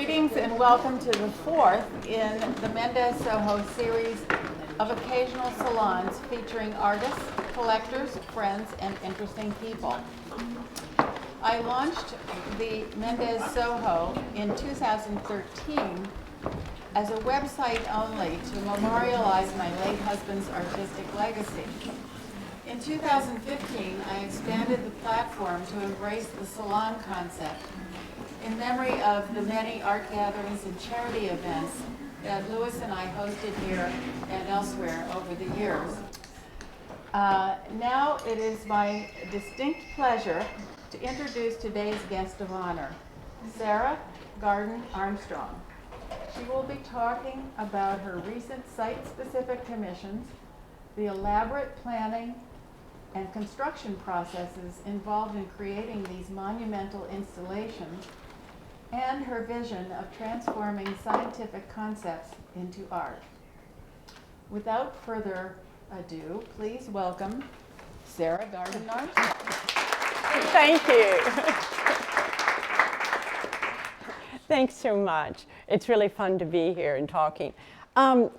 Greetings and welcome to the fourth in the Mendez Soho series of occasional salons featuring artists, collectors, friends, and interesting people. I launched the Mendez Soho in 2013 as a website only to memorialize my late husband's artistic legacy. In 2015, I expanded the platform to embrace the salon concept in memory of the many art gatherings and charity events that Louis and I hosted here and elsewhere over the years. Now it is my distinct pleasure to introduce today's guest of honor, Sarah Garden Armstrong. She will be talking about her recent site-specific commissions, the elaborate planning and construction processes involved in creating these monumental installations, and her vision of transforming scientific concepts into art. Without further ado, please welcome Sarah Garden Armstrong. Thank you. Thanks so much. It's really fun to be here and talking. I'll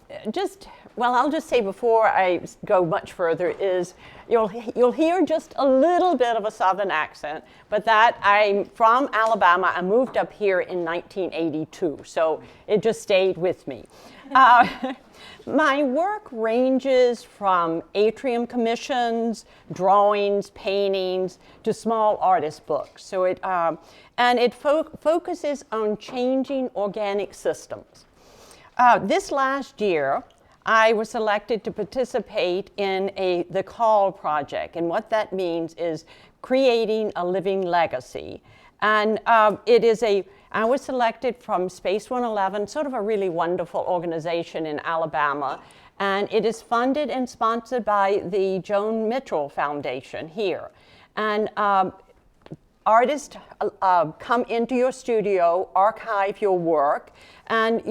just say before I go much further is you'll hear just a little bit of a Southern accent, but that I'm from Alabama. I moved up here in 1982, so it just stayed with me. My work ranges from atrium commissions, drawings, paintings, to small artist books. So it focuses on changing organic systems. This last year, I was selected to participate in the CALL project, and what that means is creating a living legacy. And I was selected from Space 111, sort of a really wonderful organization in Alabama, and it is funded and sponsored by the Joan Mitchell Foundation here. And artists come into your studio, archive your work, and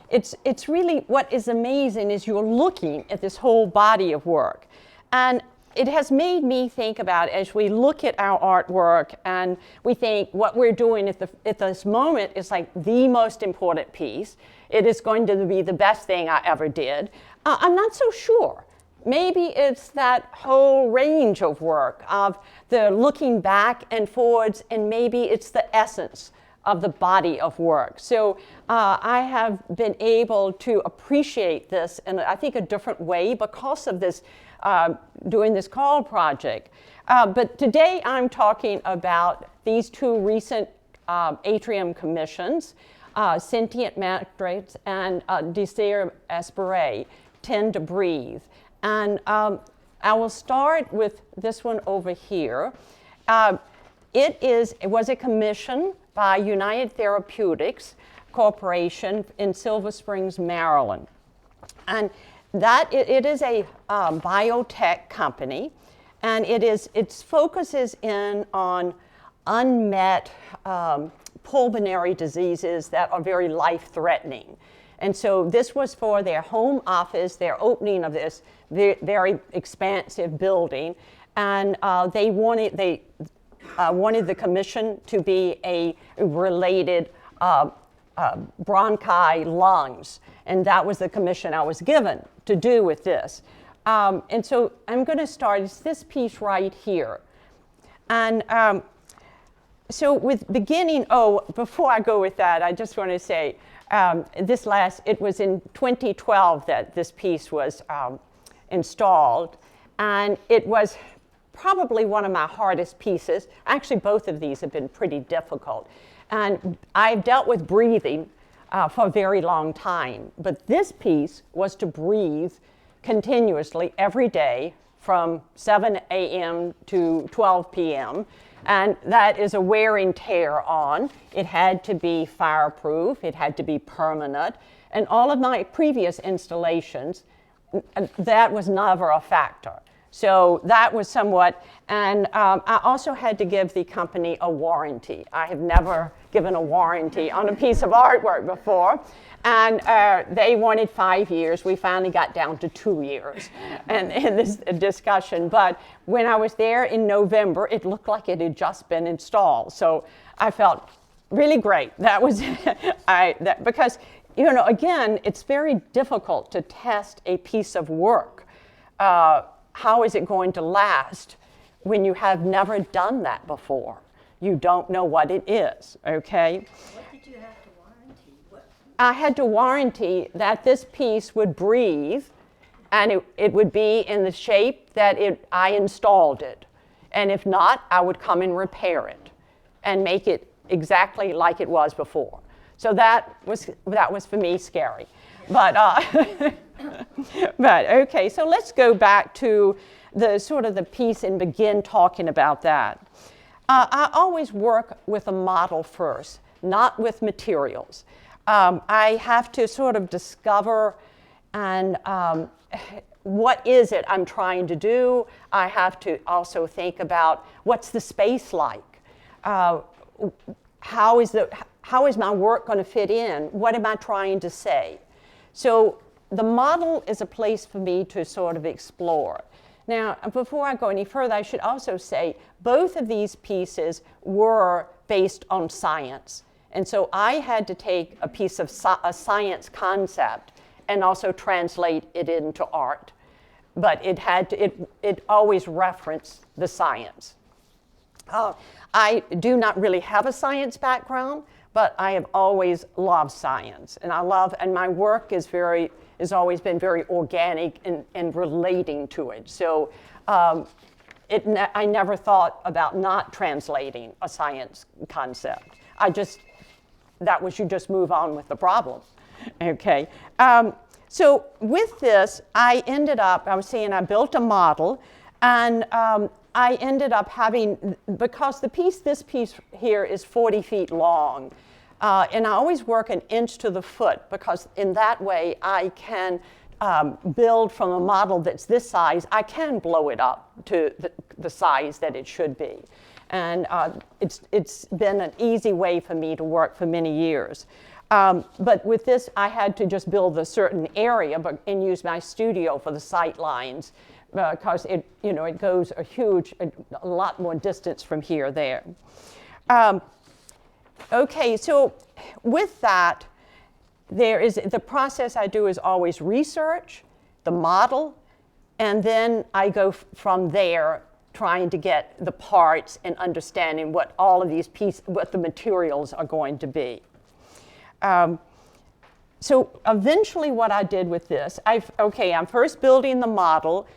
it's really, what is amazing is you're looking at this whole body of work. And it has made me think about, as we look at our artwork and we think what we're doing at this moment is like the most important piece. It is going to be the best thing I ever did. I'm not so sure. Maybe it's that whole range of work of the looking back and forwards, and maybe it's the essence of the body of work. So I have been able to appreciate this in, I think, a different way because of this, doing this CALL project. But today I'm talking about these two recent atrium commissions, Sentient Matrix and Desire Aspire, Tend to Breathe. And I will start with this one over here. It was a commission by United Therapeutics Corporation in Silver Springs, Maryland. And it is a biotech company, and it focuses in on unmet pulmonary diseases that are very life-threatening. And so this was for their home office, their opening of this very expansive building, and they wanted the commission to be a related bronchi lungs, and that was the commission I was given to do with this. And so I'm going to start, it's this piece right here. And so with beginning, before I go with that, I just want to say, it was in 2012 that this piece was installed, and it was probably one of my hardest pieces. Actually, both of these have been pretty difficult. And I've dealt with breathing for a very long time, but this piece was to breathe continuously every day from 7 a.m. to 12 p.m., and that is a wear and tear on. It had to be fireproof, it had to be permanent, and all of my previous installations, that was never a factor. So that was somewhat, and I also had to give the company a warranty. I have never given a warranty on a piece of artwork before, and they wanted 5 years. We finally got down to 2 years and in this discussion. But when I was there in November, it looked like it had just been installed. So I felt really great. That was, because, you know, again, it's very difficult to test a piece of work. How is it going to last when you have never done that before? You don't know what it is, okay? What did you have to warranty? I had to warranty that this piece would breathe and it would be in the shape that I installed it. And if not, I would come and repair it and make it exactly like it was before. So that was for me scary. But, but okay, so let's go back to the sort of the piece and begin talking about that. I always work with a model first, not with materials. I have to sort of discover and what is it I'm trying to do. I have to also think about what's the space like. How is my work going to fit in? What am I trying to say? So the model is a place for me to sort of explore. Now, before I go any further, I should also say both of these pieces were based on science. And so I had to take a piece of a science concept and also translate it into art. But it always referenced the science. I do not really have a science background, but I have always loved science. And my work has always been very organic and relating to it. So I never thought about not translating a science concept. You just move on with the problem, okay? So with this, I built a model, and I ended up having, because this piece here is 40 feet long, and I always work an inch to the foot, because in that way I can build from a model that's this size. I can blow it up to the size that it should be. And it's been an easy way for me to work for many years. But with this, I had to just build a certain area and use my studio for the sight lines, because it goes a lot more distance from here there. Okay, so with that, the process I do is always research the model, and then I go from there trying to get the parts and understanding what all of these what the materials are going to be. So eventually what I did with this, I'm first building the model.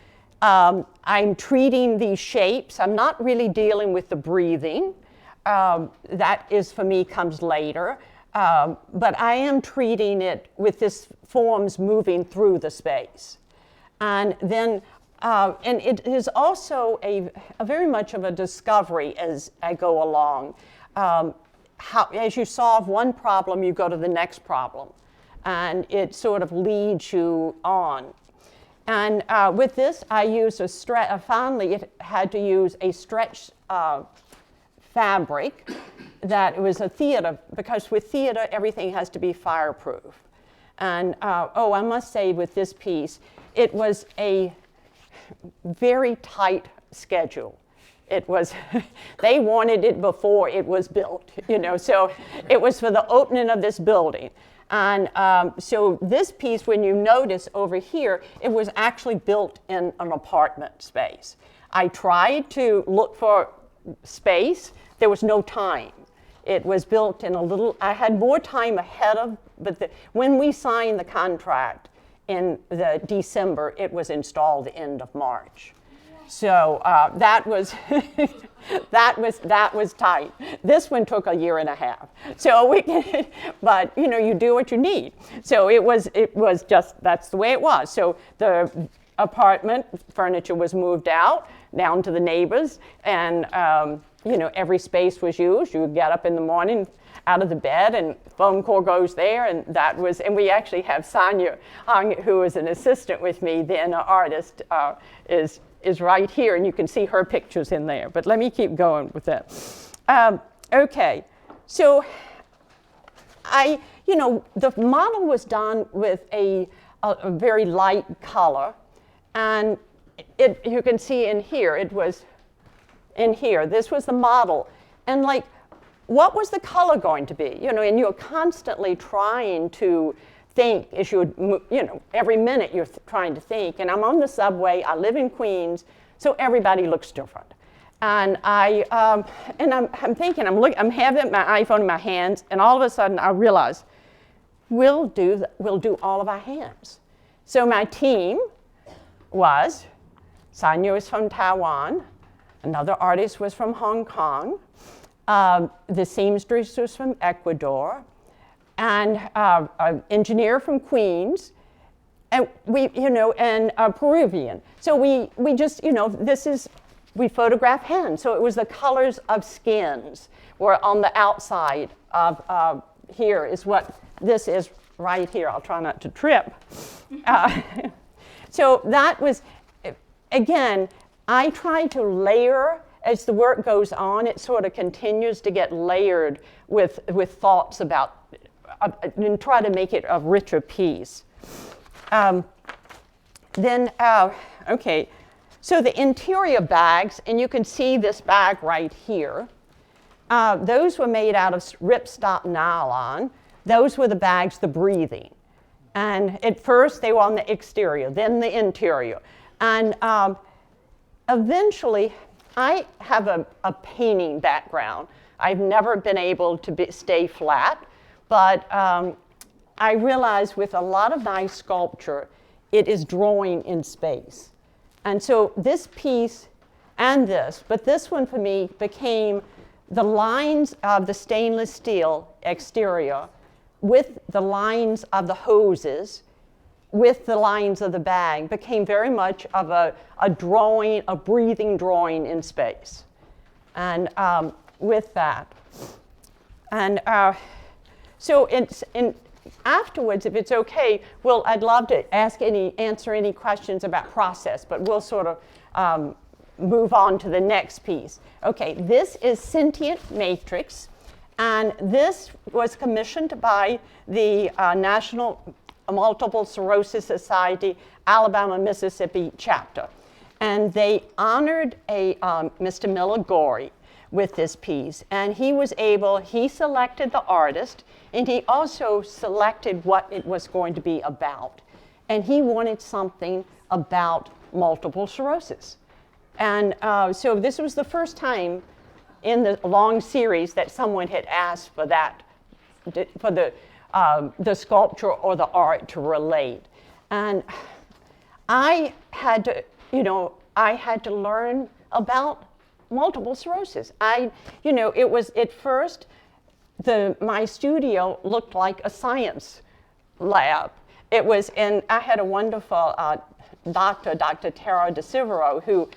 I'm treating these shapes. I'm not really dealing with the breathing. That is, for me, comes later. But I am treating it with this forms moving through the space. And then, and it is also a very much of a discovery as I go along. As you solve one problem, you go to the next problem. And it sort of leads you on. And with this, I used finally it had to use a stretch fabric that was a theater, because with theater, everything has to be fireproof. And I must say with this piece, it was a very tight schedule. It was, they wanted it before it was built, so it was for the opening of this building. And so this piece, when you notice over here, it was actually built in an apartment space. I tried to look for space. There was no time. It was built in I had more time ahead of, but when we signed the contract in December, it was installed the end of March. So that was that was tight. This one took a year and a half. So but you do what you need. So it was just, that's the way it was. So the apartment furniture was moved out down to the neighbors, and every space was used. You would get up in the morning out of the bed, and phone call goes there, and we actually have Sonia, who is an assistant with me, then an artist, is right here, and you can see her pictures in there. But let me keep going with that. Okay, so the model was done with a very light color, and you can see in here, it was in here. This was the model, and what was the color going to be? You know, and you're constantly trying to think as every minute you're trying to think. And I'm on the subway, I live in Queens, so everybody looks different. And I'm thinking, I'm having my iPhone in my hands, and all of a sudden I realize we'll do all of our hands. So my team was, Sonia was from Taiwan, another artist was from Hong Kong, the seamstress was from Ecuador, and an engineer from Queens, and and a Peruvian. So we just, we photograph hands. So it was the colors of skins were on the outside of here is what this is right here. I'll try not to trip. So that was, again, I try to layer as the work goes on. It sort of continues to get layered with thoughts about, and try to make it a richer piece. Okay, so the interior bags, and you can see this bag right here. Those were made out of ripstop nylon. Those were the bags, the breathing. And at first they were on the exterior, then the interior. And eventually, I have a painting background. I've never been able to stay flat, but I realized with a lot of my sculpture, it is drawing in space. And so this piece and this, but this one for me became the lines of the stainless steel exterior with the lines of the hoses, with the lines of the bag, became very much of a drawing, a breathing drawing in space. And with that. And so afterwards, if it's okay, I'd love to answer any questions about process, but we'll sort of move on to the next piece. Okay, this is Sentient Matrix, and this was commissioned by the National Multiple Sclerosis Society, Alabama, Mississippi chapter. And they honored Mr. Miller Gorey with this piece. And he selected the artist, and he also selected what it was going to be about. And he wanted something about multiple sclerosis. And so this was the first time in the long series that someone had asked for that, for the sculpture or the art to relate. And I had to learn about multiple sclerosis. It was at first, my studio looked like a science lab. I had a wonderful doctor, Dr. Tara DeSivero, who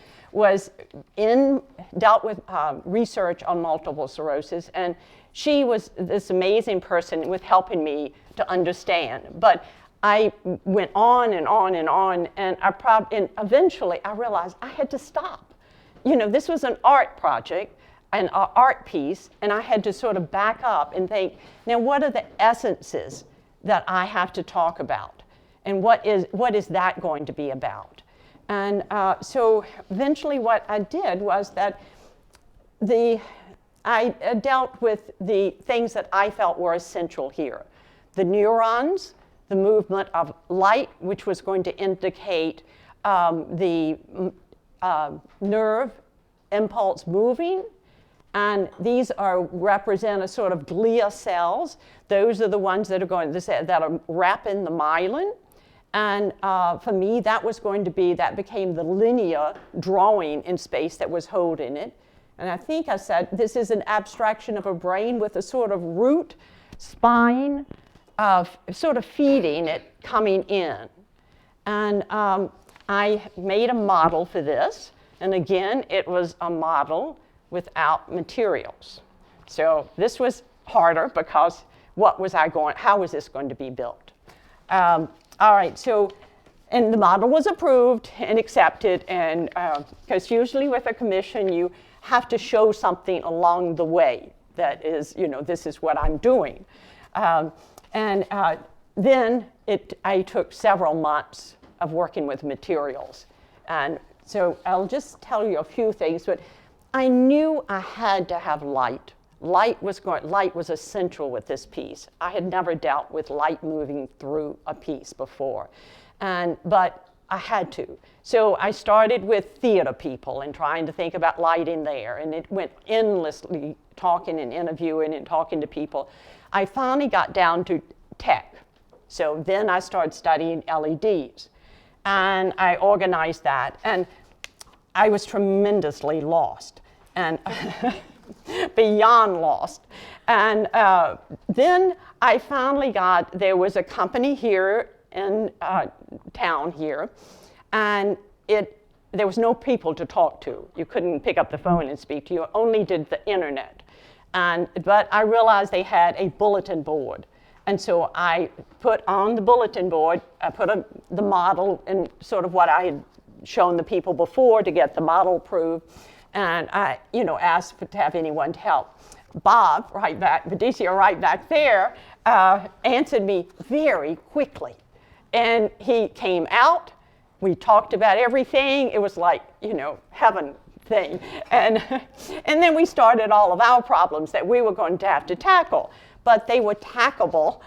dealt with research on multiple sclerosis, and she was this amazing person with helping me to understand. But I went on and on and on, and eventually I realized I had to stop. This was an art project, an art piece, and I had to sort of back up and think, now what are the essences that I have to talk about? And what is that going to be about? And so eventually what I did was that I dealt with the things that I felt were essential here. The neurons, the movement of light, which was going to indicate the nerve impulse moving. And these represent a sort of glia cells. Those are the ones that are wrapping the myelin. And for me, that became the linear drawing in space that was holding it. And I think I said, this is an abstraction of a brain with a sort of root spine sort of feeding it coming in. And I made a model for this. And again, it was a model without materials. So this was harder because how was this going to be built? All right, and the model was approved and accepted, and because usually with a commission, you have to show something along the way that is, this is what I'm doing. Then I took several months of working with materials. And so I'll just tell you a few things, but I knew I had to have light light was essential with this piece. I had never dealt with light moving through a piece before, but I had to. So I started with theater people and trying to think about lighting there, and it went endlessly talking and interviewing and talking to people. I finally got down to tech. So then I started studying LEDs, and I organized that, and I was tremendously lost, and beyond lost. And then I finally there was a company here in town here, and there was no people to talk to. You couldn't pick up the phone and speak to you, only did the internet. But I realized they had a bulletin board. And so I put on the bulletin board, I put the model and sort of what I had shown the people before to get the model approved. And I, asked to have anyone to help. Bob, Bedicio, right back there, answered me very quickly. And he came out, we talked about everything. It was like, heaven thing. And then we started all of our problems that we were going to have to tackle. But they were tackable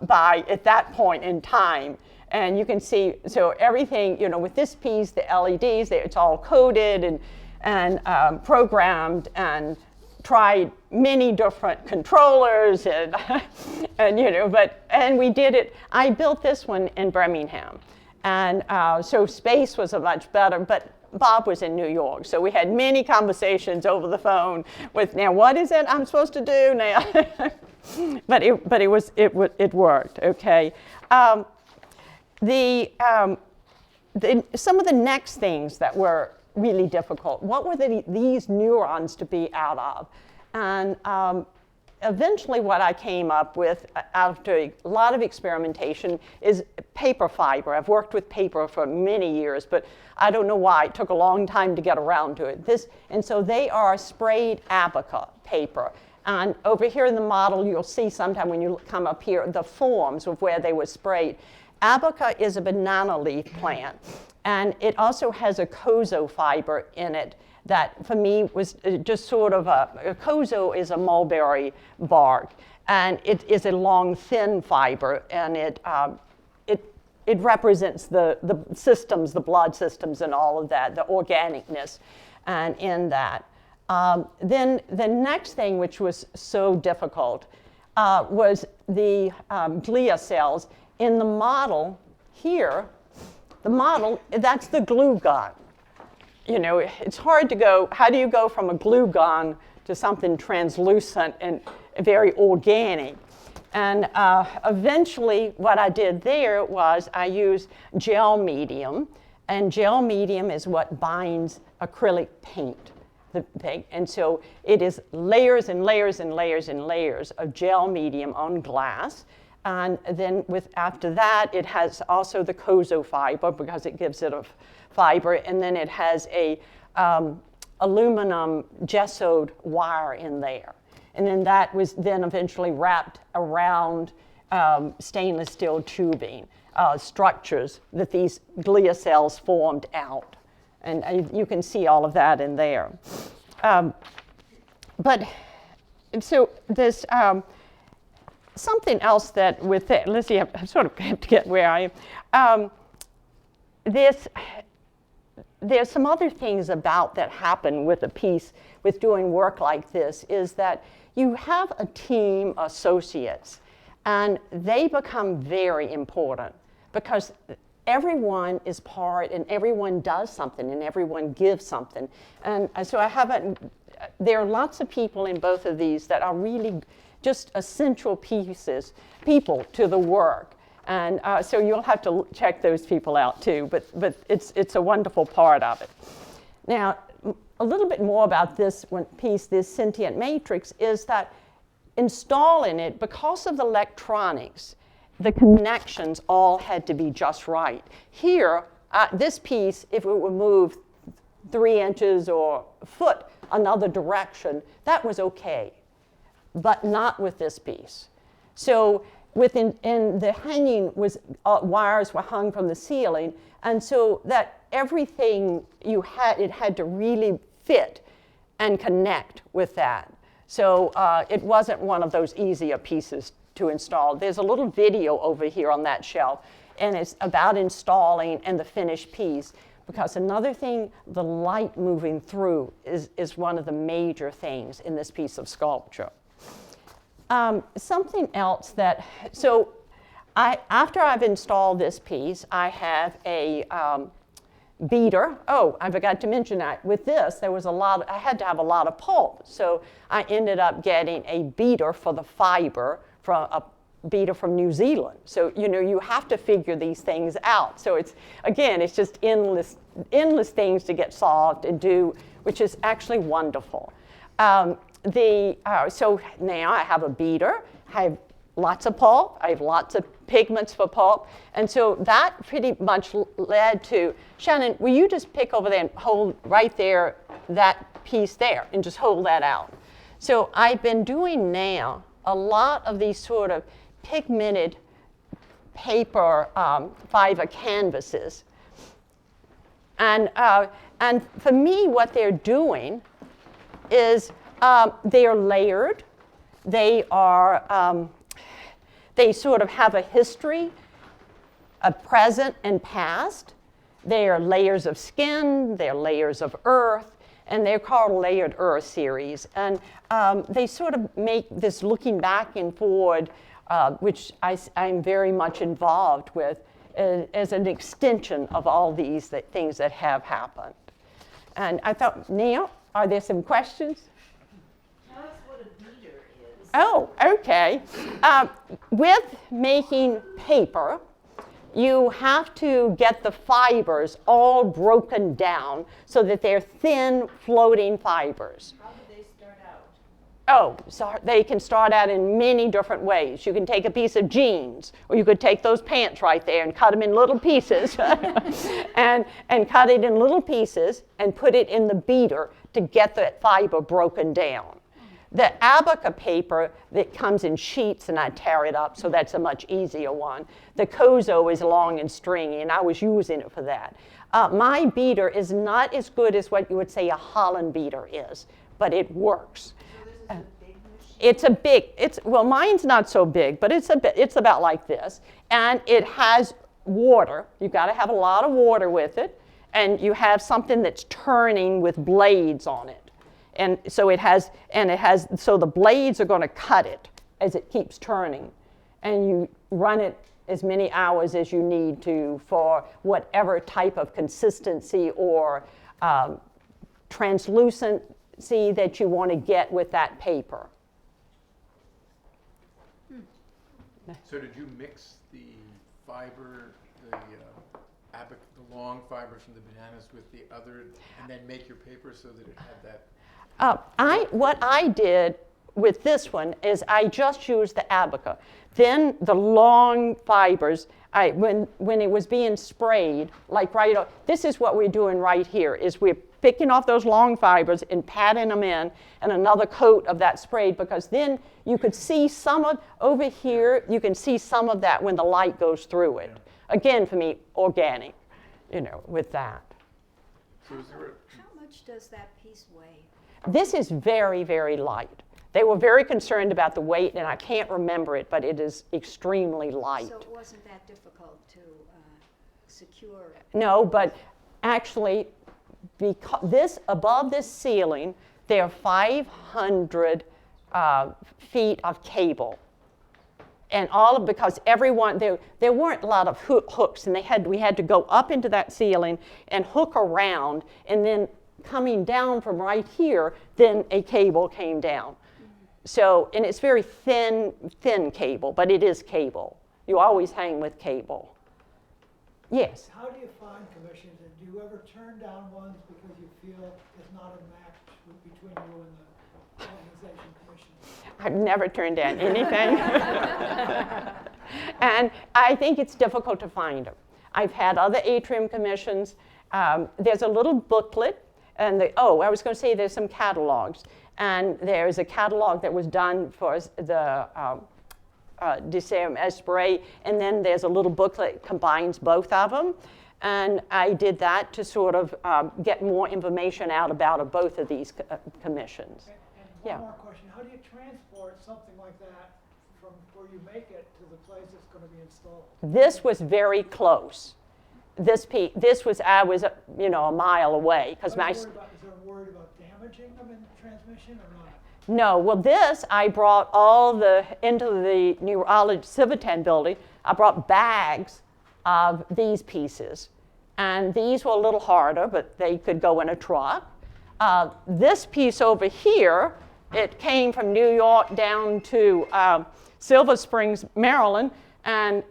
by, at that point in time. And you can see, so everything, with this piece, the LEDs, it's all coded and programmed and tried many different controllers and we did it. I built this one in Birmingham. And so space was a much better, but Bob was in New York, so we had many conversations over the phone with, now what is it I'm supposed to do now? but it worked, okay. Some of the next things that were really difficult, what were these neurons to be out of? And eventually what I came up with after a lot of experimentation is paper fiber. I've worked with paper for many years, but I don't know why. It took a long time to get around to it. And so they are sprayed abaca paper. And over here in the model, you'll see sometime when you come up here, the forms of where they were sprayed. Abaca is a banana leaf plant, and it also has a kozo fiber in it that for me was just sort of a kozo is a mulberry bark, and it is a long, thin fiber, and it represents the systems, the blood systems and all of that, the organicness, and in that. Then the next thing which was so difficult was the glia cells. In the model here, that's the glue gun. It's hard to go, how do you go from a glue gun to something translucent and very organic? And eventually what I did there was I used gel medium, and gel medium is what binds acrylic paint. And so it is layers and layers and layers and layers of gel medium on glass. And then after that, it has also the kozo fiber because it gives it a fiber. And then it has a aluminum gessoed wire in there. And then that was then eventually wrapped around stainless steel tubing structures that these glia cells formed out. And you can see all of that in there. But so there's something else that with it, let's see, I sort of have to get where I am. There's some other things about that happen with a piece, with doing work like this, is that you have a team of associates, and they become very important because everyone is part and everyone does something and everyone gives something. And so there are lots of people in both of these that are really just essential people to the work. And so you'll have to check those people out too, but it's a wonderful part of it. Now, a little bit more about this one piece, this sentient matrix, is that installing it, because of the electronics, the connections all had to be just right. Here, this piece, if it were moved 3 inches or a foot another direction, that was okay, but not with this piece. So in the hanging was wires were hung from the ceiling, and so that everything it had to really fit and connect with that. So it wasn't one of those easier pieces to install. There's a little video over here on that shelf, and it's about installing and the finished piece. Because another thing, the light moving through is one of the major things in this piece of sculpture. Something else that, so after I've installed this piece, I have a beater. Oh, I forgot to mention that with this, there was I had to have a lot of pulp. So I ended up getting a beater for the fiber, from a beater from New Zealand. So, you have to figure these things out. So it's just endless things to get solved and do, which is actually wonderful. So now I have a beater, I have lots of pulp, I have lots of pigments for pulp, and so that pretty much led to, Shannon, will you just pick over there and hold right there, that piece there, and just hold that out. So I've been doing now a lot of these sort of pigmented paper fiber canvases. And for me, what they're doing is they are layered. They sort of have a history, a present and past. They are layers of skin, they're layers of earth, and they're called Layered Earth series. And they sort of make this looking back and forward, which I'm very much involved with, as an extension of all these things that have happened. And I thought, Neil, are there some questions? Tell us what a beater is. Oh, okay. With making paper, you have to get the fibers all broken down so that they're thin, floating fibers. How do they start out? Oh, so they can start out in many different ways. You can take a piece of jeans, or you could take those pants right there and cut them in little pieces, and cut it in little pieces and put it in the beater to get that fiber broken down. The abaca paper that comes in sheets, and I tear it up, so that's a much easier one. The kozo is long and stringy, and I was using it for that. My beater is not as good as what you would say a Holland beater is, but it works. So this is a big machine? Well, mine's not so big, but it's about like this. And it has water. You've got to have a lot of water with it. And you have something that's turning with blades on it. And so so the blades are going to cut it as it keeps turning. And you run it as many hours as you need to for whatever type of consistency or translucency that you want to get with that paper. So did you mix the fiber, the long fiber from the bananas with the other, and then make your paper so that it had that? What I did with this one is I just used the abaca. Then the long fibers, when it was being sprayed, like this is what we're doing right here, is we're picking off those long fibers and patting them in, and another coat of that sprayed, because then you could see some of, over here, you can see some of that when the light goes through it. Yeah. Again, for me, organic, with that. So is there How much does that piece weigh? This is very, very light. They were very concerned about the weight, and I can't remember it, but it is extremely light. So it wasn't that difficult to secure? No, but actually, because above this ceiling, there are 500 feet of cable. And because everyone, there weren't a lot of hooks, and we had to go up into that ceiling and hook around, and then coming down from right here, then a cable came down. So, and it's very thin cable, but it is cable. You always hang with cable. Yes? How do you find commissions, and do you ever turn down ones because you feel it's not a match between you and the organization commission? I've never turned down anything. And I think it's difficult to find them. I've had other atrium commissions. There's a little booklet, and I was going to say there's some catalogs. And there's a catalog that was done for the Deseum Esprit, and then there's a little booklet that combines both of them. And I did that to sort of get more information out about both of these commissions. And Yeah. One more question. How do you transport something like that from where you make it to the place it's going to be installed? This was very close. This was, I was, a mile away because Is there worried about damaging them in transmission or not? No, well this, I brought into the neurology Civitan building, I brought bags of these pieces. And these were a little harder, but they could go in a truck. This piece over here, it came from New York down to Silver Springs, Maryland, and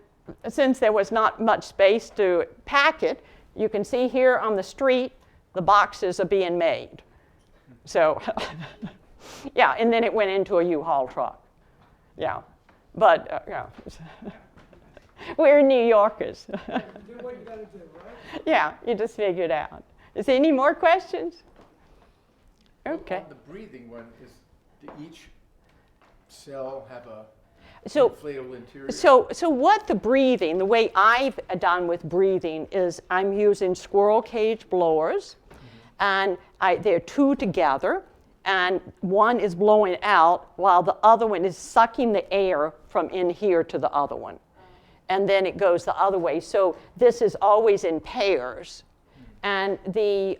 since there was not much space to pack it, you can see here on the street, the boxes are being made. So, yeah, and then it went into a U-Haul truck. Yeah, but, yeah. We're New Yorkers. Do what you got to do, right? Yeah, you just figure it out. Is there any more questions? Okay. On the breathing one, do each cell have a So, inflatable interior? so what the way I've done with breathing is I'm using squirrel cage blowers, and they're two together, and one is blowing out while the other one is sucking the air from in here to the other one. And then it goes the other way. So this is always in pairs. And the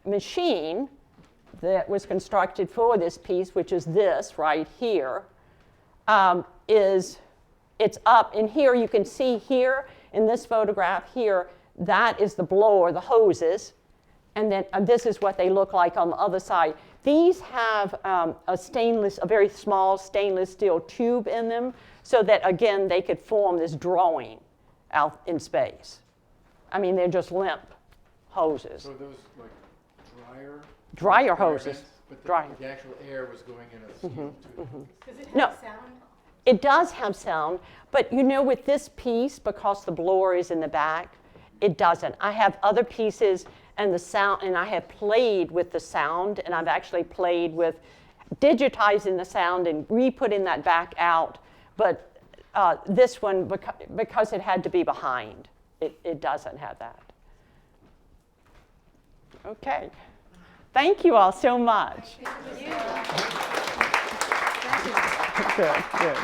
machine that was constructed for this piece, which is this right here, it's up. And here you can see here in this photograph here, that is the blower, the hoses. And then this is what they look like on the other side. These have a very small stainless steel tube in them so that, again, they could form this drawing out in space. I mean, they're just limp hoses. So those like Dryer hoses. vents, but Dryer. the actual air was going in a sleeve to it. Does it have No. sound? It does have sound, but with this piece, because the blower is in the back, it doesn't. I have other pieces and the sound, and I have played with the sound, and I've actually played with digitizing the sound and re-putting that back out. But this one, because it had to be behind, it doesn't have that. Okay. Thank you all so much. Thank you. Good, good.